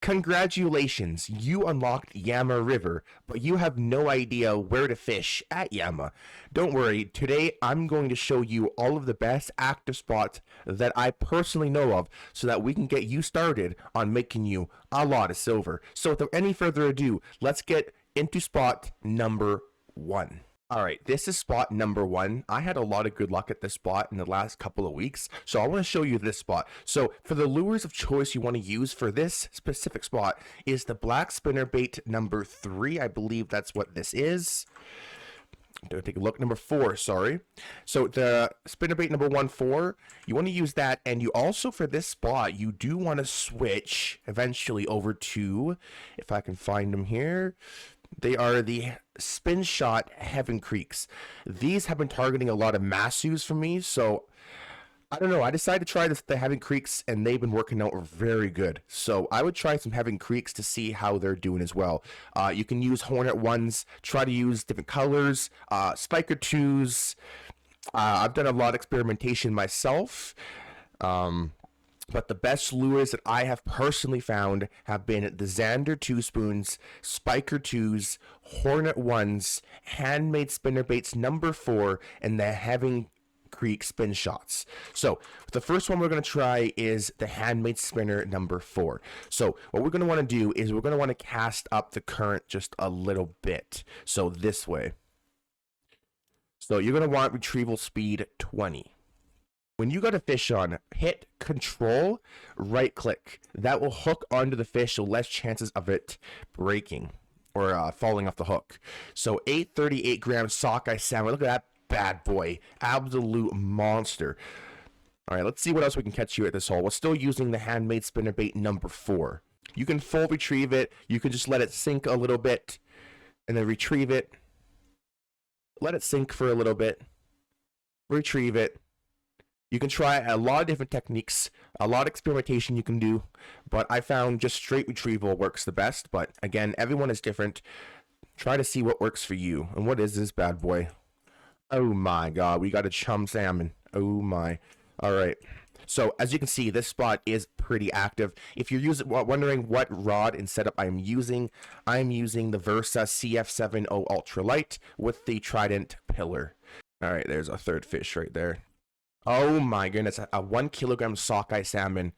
Congratulations, you unlocked Yama River, but you have no idea where to fish at Yama. Don't worry, today I'm going to show you all of the best active spots that I personally know of so that we can get you started on making you a lot of silver. So without any further ado, let's get into spot number 1. All right, this is spot number 1. I had a lot of good luck at this spot in the last couple of weeks, so I want to show you this spot. So for the lures of choice you want to use for this specific spot is the black spinnerbait number 3. I believe that's what this is. Don't take a look. Number 4, sorry. So the spinnerbait number 1-4, you want to use that, and you also, for this spot, you do want to switch eventually over to, if I can find them here, they are the Spin Shot Heaven Creeks. These have been targeting a lot of Massus for me, so I don't know. I decided to try the Heaven Creeks, and they've been working out very good. So I would try some Heaven Creeks to see how they're doing as well. You can use Hornet 1s, try to use different colors, Spiker 2s. I've done a lot of experimentation myself. But the best lures that I have personally found have been the Xander 2 spoons, Spiker 2s, Hornet 1s, handmade spinnerbaits number 4, and the Heaven Creek spin shots. So the first one we're going to try is the handmade spinner number 4. So what we're going to want to do is we're going to want to cast up the current just a little bit. So this way. So you're going to want retrieval speed 20. When you got a fish on, hit control, right click. That will hook onto the fish, so less chances of it breaking or falling off the hook. So 838 gram sockeye salmon. Look at that bad boy. Absolute monster. All right, let's see what else we can catch you at this hole. We're still using the handmade spinnerbait number 4. You can full retrieve it. You can just let it sink a little bit and then retrieve it. Let it sink for a little bit. Retrieve it. You can try a lot of different techniques, a lot of experimentation you can do, but I found just straight retrieval works the best. But again, everyone is different. Try to see what works for you. And what is this bad boy? Oh my god, we got a chum salmon. Oh my. All right. So as you can see, this spot is pretty active. If you're wondering what rod and setup I'm using the Versa CF70 Ultralight with the Trident pillar. All right, there's a third fish right there. Oh my goodness, a 1 kilogram sockeye salmon.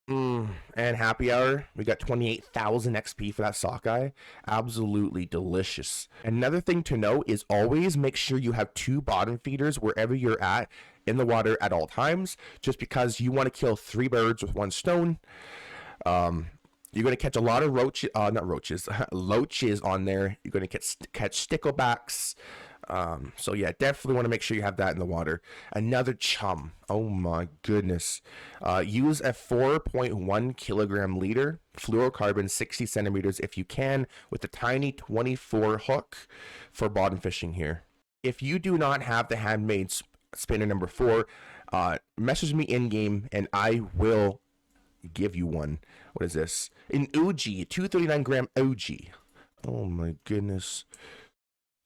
And happy hour, we got 28,000 XP for that sockeye. Absolutely delicious. Another thing to note is always make sure you have 2 bottom feeders wherever you're at in the water at all times, just because you want to kill 3 birds with 1 stone. You're going to catch a lot of loaches on there. You're going to catch sticklebacks. So yeah, definitely want to make sure you have that in the water. Another chum. Oh my goodness. Use a 4.1 kilogram leader, fluorocarbon 60 centimeters if you can, with a tiny 24 hook for bottom fishing here. If you do not have the handmade spinner number 4, message me in game and I will give you one. What is this? An Uji, 239 gram Uji. Oh my goodness.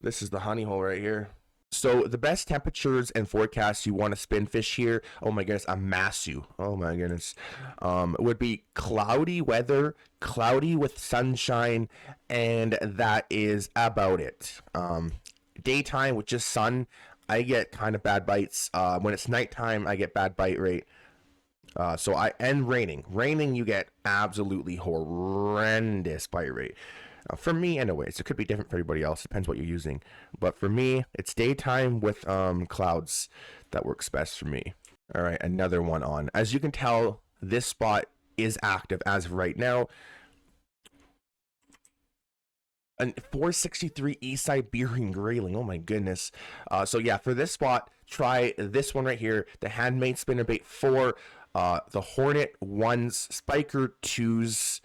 This is the honey hole right here. So the best temperatures and forecasts you want to spin fish here, oh my goodness, a Massu. Oh my goodness. It would be cloudy weather, cloudy with sunshine, and that is about it. Daytime with just sun, I get kind of bad bites. When it's nighttime, I get bad bite rate. And raining. Raining, you get absolutely horrendous bite rate. For me, anyways, it could be different for everybody else. Depends what you're using. But for me, it's daytime with clouds that works best for me. All right, another one on. As you can tell, this spot is active as of right now. An 463 East Siberian grayling. Oh my goodness. So yeah, for this spot, try this one right here. The handmade spinnerbait 4. The Hornet 1s, Spiker 2s.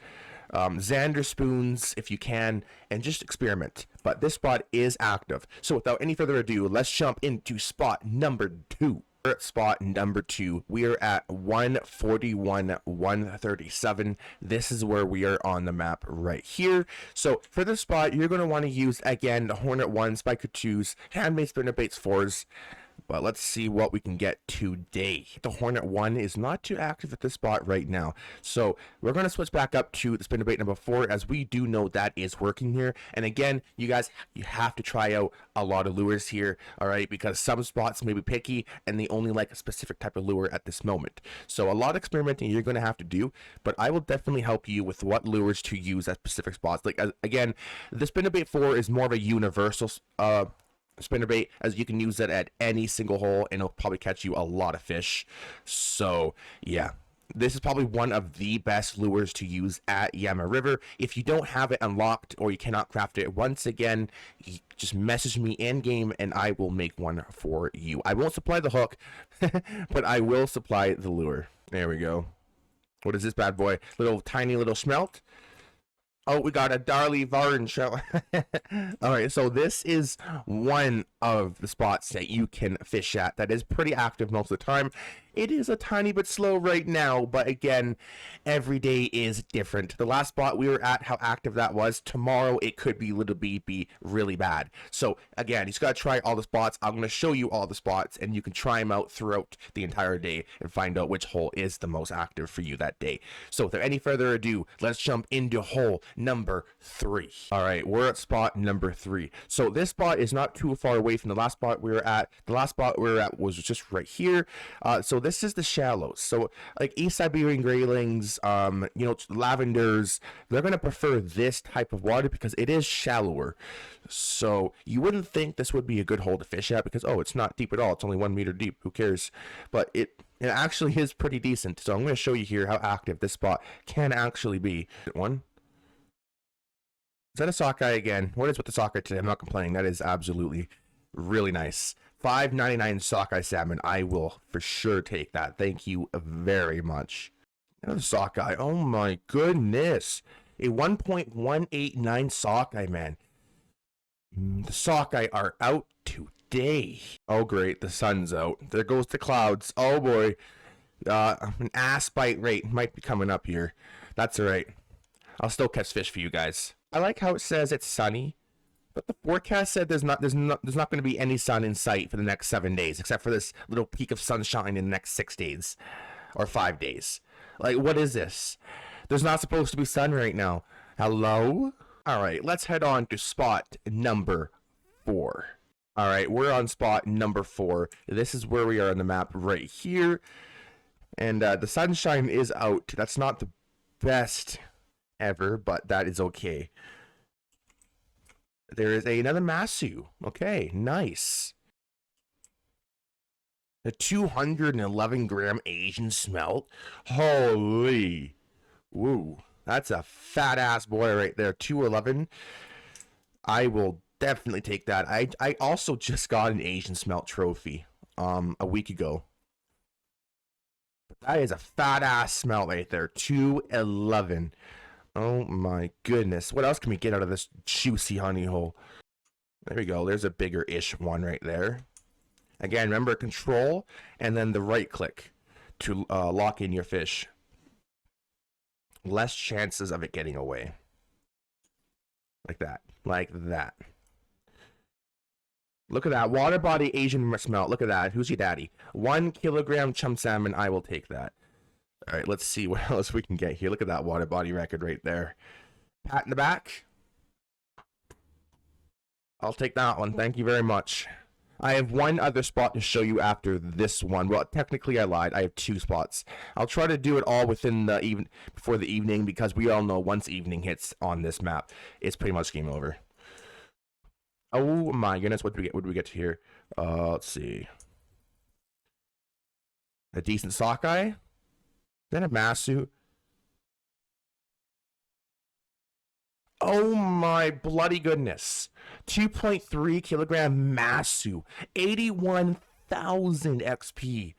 Xander spoons if you can, and just experiment. But this spot is active. So without any further ado, let's jump into spot number 2. Spot number 2, we are at 141, 137. This is where we are on the map right here. So for this spot, you're going to want to use again the Hornet 1, Spiker 2s, handmade spinnerbaits 4s. But let's see what we can get today. The Hornet 1 is not too active at this spot right now. So we're going to switch back up to the spinnerbait number 4, as we do know that is working here. And again, you guys, you have to try out a lot of lures here, all right? Because some spots may be picky and they only like a specific type of lure at this moment. So a lot of experimenting you're going to have to do, but I will definitely help you with what lures to use at specific spots. Like, again, the spinnerbait 4 is more of a universal spinnerbait, as you can use it at any single hole and it'll probably catch you a lot of fish. So yeah, this is probably one of the best lures to use at Yama River. If you don't have it unlocked or you cannot craft it, once again, just message me in game and I will make one for you. I won't supply the hook, but I will supply the lure. There we go. What is this bad boy? Tiny little smelt. Oh, we got a Darley Varn show. All right, so this is one of the spots that you can fish at that is pretty active most of the time. It is a tiny bit slow right now, but again, every day is different. The last spot we were at, how active that was. Tomorrow, it could be be really bad. So again, you just got to try all the spots. I'm going to show you all the spots, and you can try them out throughout the entire day and find out which hole is the most active for you that day. So without any further ado, let's jump into hole number 3. All right, we're at spot number 3. So this spot is not too far away from the last spot we were at. The last spot we were at was just right here. So this is the shallows. So like East Siberian graylings, you know, lavenders, they're going to prefer this type of water because it is shallower. So you wouldn't think this would be a good hole to fish at because, oh, it's not deep at all. It's only 1 meter deep. Who cares? But it actually is pretty decent. So I'm going to show you here how active this spot can actually be. One. Is that a sockeye again? What is with the sockeye today? I'm not complaining. That is absolutely really nice. $5.99 sockeye salmon. I will for sure take that. Thank you very much. Another sockeye. Oh my goodness. A 1.189 sockeye, man. The sockeye are out today. Oh great, the sun's out. There goes the clouds. Oh boy. An ass bite rate might be coming up here. That's alright. I'll still catch fish for you guys. I like how it says it's sunny, but the forecast said there's not going to be any sun in sight for the next 7 days, except for this little peak of sunshine in the next 6 days or 5 days. Like, what is this? There's not supposed to be sun right now. Hello? All right, let's head on to spot number 4. All right, we're on spot number 4. This is where we are on the map right here, and the sunshine is out. That's not the best ever, but that is okay. There is another Masu. Okay, nice. A 211 gram Asian smelt. Holy. Woo. That's a fat ass boy right there. 211. I will definitely take that. I also just got an Asian smelt trophy a week ago. That is a fat ass smelt right there. 211. Oh my goodness. What else can we get out of this juicy honey hole? There we go. There's a bigger-ish one right there. Again, remember control and then the right click to lock in your fish. Less chances of it getting away. Like that. Like that. Look at that. Water body Asian smelt. Look at that. Who's your daddy? 1 kilogram chum salmon. I will take that. All right, let's see what else we can get here. Look at that water body record right there. Pat in the back. I'll take that one. Thank you very much. I have one other spot to show you after this one. Well, technically I lied. I have 2 spots. I'll try to do it all within the before the evening, because we all know once evening hits on this map, it's pretty much game over. Oh my goodness, what do we get? What do we get to here? Let's see. A decent sockeye. Then a Masu. Oh my bloody goodness. 2.3 kilogram Masu. 81,000 XP.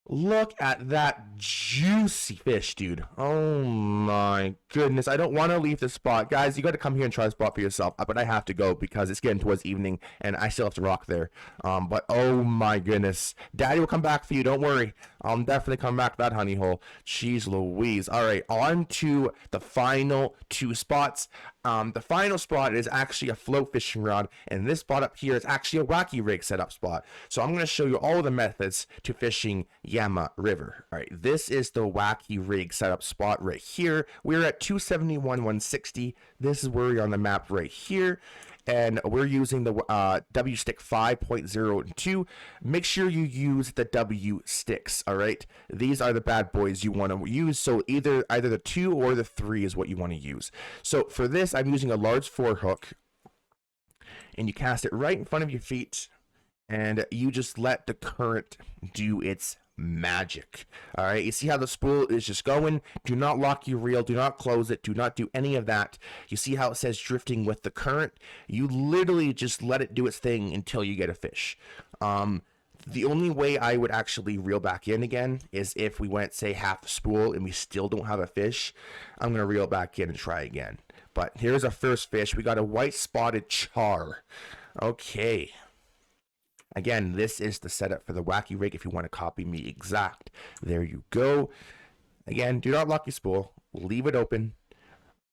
Look at that juicy fish, dude. Oh my goodness. I don't want to leave this spot. Guys, you got to come here and try this spot for yourself. But I have to go because it's getting towards evening and I still have to rock there. But oh my goodness. Daddy will come back for you. Don't worry. I'll definitely come back to that honey hole. Jeez Louise. All right, on to the final 2 spots. The final spot is actually a float fishing rod, and this spot up here is actually a Wacky rig setup spot. So I'm going to show you all of the methods to fishing Yama River. All right, this is the Wacky rig setup spot right here. We're at 271, 160. This is where we're on the map right here. And we're using the W stick 5.02. Make sure you use the W sticks, all right? These are the bad boys you want to use, so either the 2 or the 3 is what you want to use. So for this, I'm using a large 4 hook, and you cast it right in front of your feet, and you just let the current do its magic. All right, you see how the spool is just going. Do not lock your reel, do not close it, do not do any of that. You see how it says drifting with the current? You literally just let it do its thing until you get a fish. The only way I would actually reel back in again is if we went, say, half the spool and we still don't have a fish. I'm gonna reel back in and try again. But here's our first fish. We got a white spotted char. Okay, again, this is the setup for the Wacky rig if you want to copy me exact. There you go. Again, do not lock your spool. Leave it open.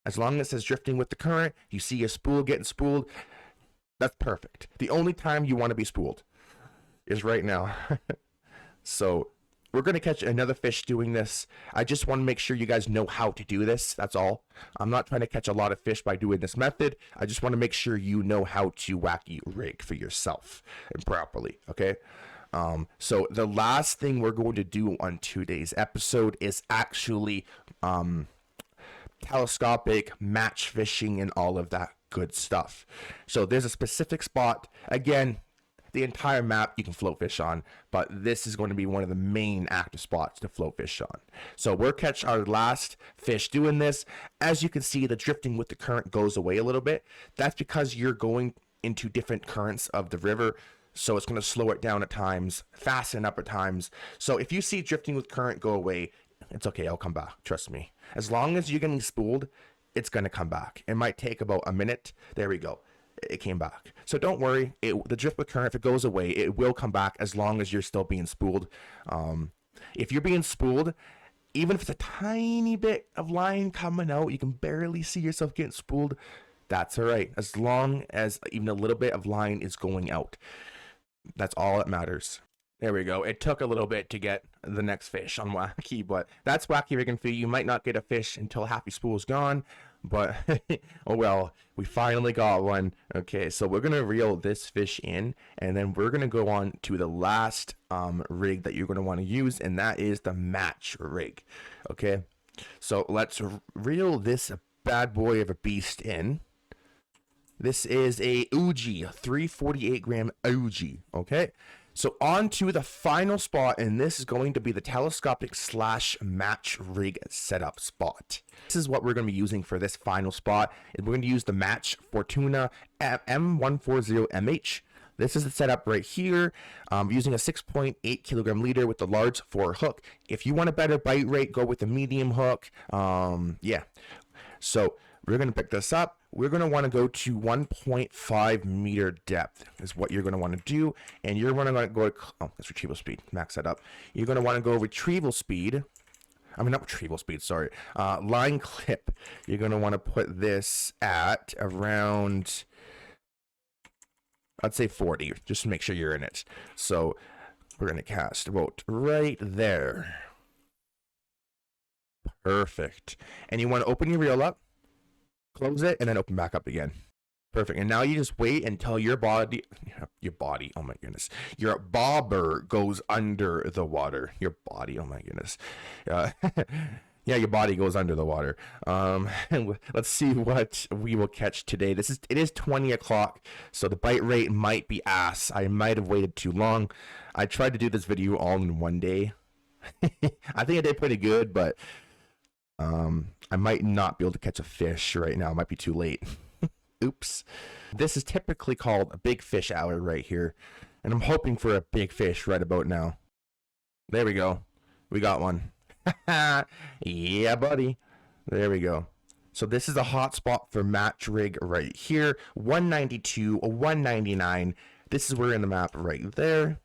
As long as it says drifting with the current, you see your spool getting spooled, that's perfect. The only time you want to be spooled is right now. So we're going to catch another fish doing this. I just want to make sure you guys know how to do this. That's all. I'm not trying to catch a lot of fish by doing this method. I just want to make sure you know how to Wacky rig for yourself and properly, okay? So the last thing we're going to do on today's episode is actually telescopic match fishing and all of that good stuff. So there's a specific spot. Again, the entire map you can float fish on, but this is going to be one of the main active spots to float fish on. So we'll catch our last fish doing this. As you can see, the drifting with the current goes away a little bit. That's because you're going into different currents of the river, so it's going to slow it down at times, fasten up at times. So if you see drifting with current go away, it's okay, I'll come back, trust me. As long as you're getting spooled, it's going to come back. It might take about a minute. There we go. It came back. So don't worry, the drift with current, if it goes away, it will come back as long as you're still being spooled. If you're being spooled, even if it's a tiny bit of line coming out, you can barely see yourself getting spooled, that's all right. As long as even a little bit of line is going out. That's all that matters. There we go. It took a little bit to get the next fish on Wacky, but that's Wacky rigging for you. You might not get a fish until half your spool is gone, but oh well, we finally got one. Okay, so we're gonna reel this fish in, and then we're gonna go on to the last rig that you're gonna want to use, and that is the match rig. Okay, so let's reel this bad boy of a beast in. This is a Uji, a 348 gram Uji. Okay, so on to the final spot, and this is going to be the telescopic / match rig setup spot. This is what we're going to be using for this final spot. We're going to use the Match Fortuna M140MH. This is the setup right here, using a 6.8 kilogram leader with the large 4 hook. If you want a better bite rate, go with the medium hook. Yeah, so we're going to pick this up. We're going to want to go to 1.5 meter depth is what you're going to want to do. And you're going to go, oh, that's retrieval speed. Max that up. You're going to want to go retrieval speed. I mean, not retrieval speed, sorry. Line clip. You're going to want to put this at around, I'd say 40, just to make sure you're in it. So we're going to cast about right there. Perfect. And you want to open your reel up. Close it and then open back up again. Perfect. And now you just wait until your body, oh my goodness, your bobber goes under the water. Your body, oh my goodness. Yeah, your body goes under the water. Let's see what we will catch today. It is 20 o'clock, so the bite rate might be ass. I might have waited too long. I tried to do this video all in one day. I think I did pretty good, but I might not be able to catch a fish right now. It might be too late. Oops. This is typically called a big fish hour right here, and I'm hoping for a big fish right about now. There we go. We got one. Yeah, buddy. There we go. So this is a hot spot for match rig right here. 192, 199. This is where we're in the map right there.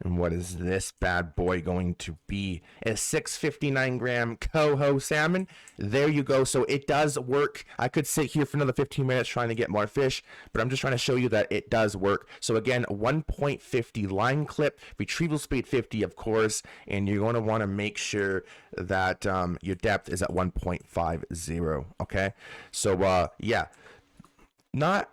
And what is this bad boy going to be? A 659 gram coho salmon. There you go. So it does work. I could sit here for another 15 minutes trying to get more fish, but I'm just trying to show you that it does work. So again, 1.50 line clip, retrieval speed 50, of course, and you're going to want to make sure that your depth is at 1.50. Okay. So yeah, not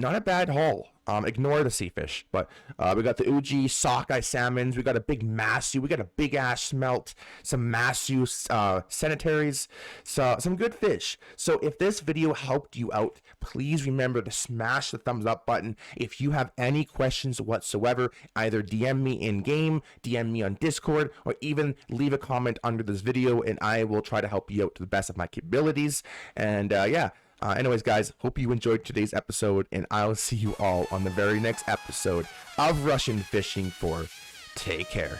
a bad haul. Ignore the sea fish, but we got the Uji sockeye salmons. We got a big Masu. We got a big ass smelt. Some Masu sanitaries. So some good fish. So if this video helped you out, please remember to smash the thumbs up button. If you have any questions whatsoever, either DM me in game, DM me on Discord, or even leave a comment under this video, and I will try to help you out to the best of my capabilities. And yeah. Anyways, guys, hope you enjoyed today's episode, and I'll see you all on the very next episode of Russian Fishing 4. Take care.